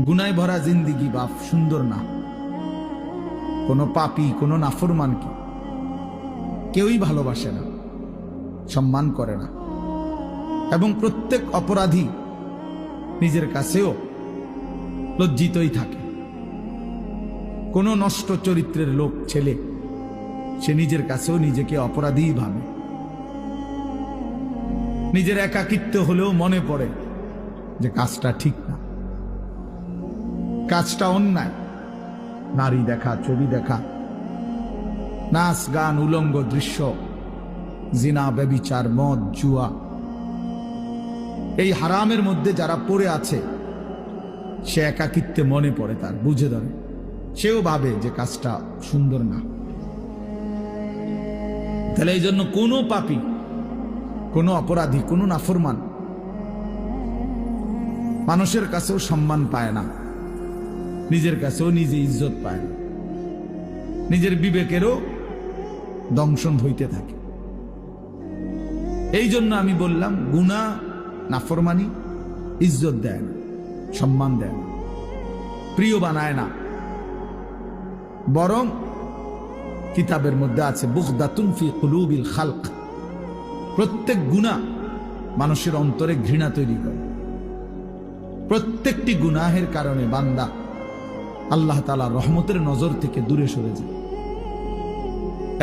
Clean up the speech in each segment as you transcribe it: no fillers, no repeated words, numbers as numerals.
গুনায় ভরা জিন্দিগি বাপ সুন্দর না। কোনো পাপী কোনো নাফরমানকে কেউই ভালোবাসে না, সম্মান করে না, এবং প্রত্যেক অপরাধী নিজের কাছেও লজ্জিতই থাকে। কোনো নষ্ট চরিত্রের লোক ছেলে সে নিজের কাছেও নিজেকে অপরাধী ভাবে। নিজের একাকিত্ব হলেও মনে পড়ে যে কাজটা ঠিক না, কাজটা অন্যায়। নারী দেখা, ছবি দেখা, নাচ গান, উলঙ্গ দৃশ্য, জিনা, ব্যভিচার, মদ, জুয়া, এই হারামের মধ্যে যারা পড়ে আছে সে একাকিত্বে মনে পড়ে, তার বুঝে ধরে, সেও ভাবে যে কাজটা সুন্দর না। তাহলে এই জন্য কোনো পাপী, কোনো অপরাধী, কোনো নাফরমান মানুষের কাছেও সম্মান পায় না, নিজের কাছেও নিজে ইজ্জত পায় না, নিজের বিবেকেরও দংশন হইতে থাকে। এই জন্য আমি বললাম গুনাহ, নাফরমানি ইজ্জত দেয় না, সম্মান দেয় না, প্রিয় বানায় না, বরং কিতাবের মধ্যে আছে বুগদাতুন ফি কুলুবিল খালক, প্রত্যেক গুনাহ মানুষের অন্তরে ঘৃণা তৈরি করে। প্রত্যেকটি গুনাহের কারণে বান্দা আল্লাহ তাআলার রহমতের নজর থেকে দূরে সরে যায়,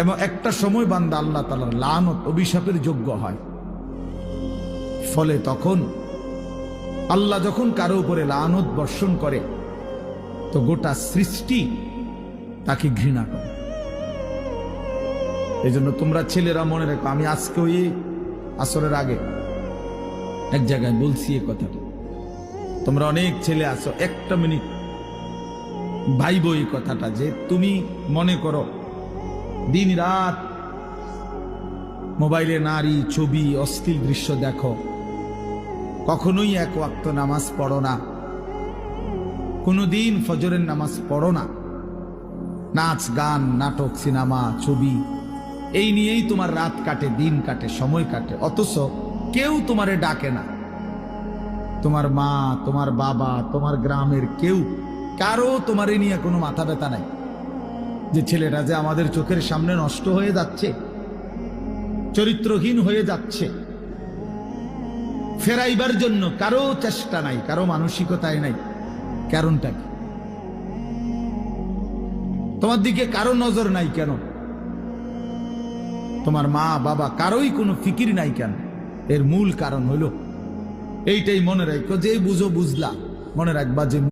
এবং একটা সময় বান্দা আল্লাহ তাআলার লানত, অভিশাপের যোগ্য হয়। ফলে তখন আল্লাহ যখন কারো উপরে লানত বর্ষণ করে তো গোটা সৃষ্টি তাকে ঘৃণা করে। এই জন্য তোমরা ছেলেরা মনে রেখো, আমি আজকে ওই আসরের আগে এক জায়গায় বলছি এই কথাটা, তোমরা অনেক ছেলে আছো, একটা মিনিট ভাইব এই কথাটা, যে তুমি মনে করো দিন রাত মোবাইলে নারী, ছবি, অশ্লীল দৃশ্য দেখো, কখনোই এক ওয়াক্ত নামাজ পড়ো না, কোনোদিন ফজরের নামাজ পড়ো না, নাচ গান, নাটক, সিনেমা, ছবি, এই নিয়েই তোমার রাত কাটে, দিন কাটে, সময় কাটে, অথচ কেউ তোমারে ডাকে না। তোমার মা, তোমার বাবা, তোমার গ্রামের কেউ, কারো তোমারে নিয়ে কোনো মাথা ব্যথা নাই যে ছেলেটা যে আমাদের চোখের সামনে নষ্ট হয়ে যাচ্ছে, চরিত্রহীন হয়ে যাচ্ছে, ফেরাইবার জন্য কারো চেষ্টা নাই, কারো মানসিকতায় নাই। কারণটা কি? তোমার দিকে কারো নজর নাই কেন? তোমার মা বাবা কারোই কোনো ফিকির নাই কেন? এর মূল কারণ হলো এইটাই, মনে রাখো, যে বুঝো বুঝলা, মনে রাখবা যে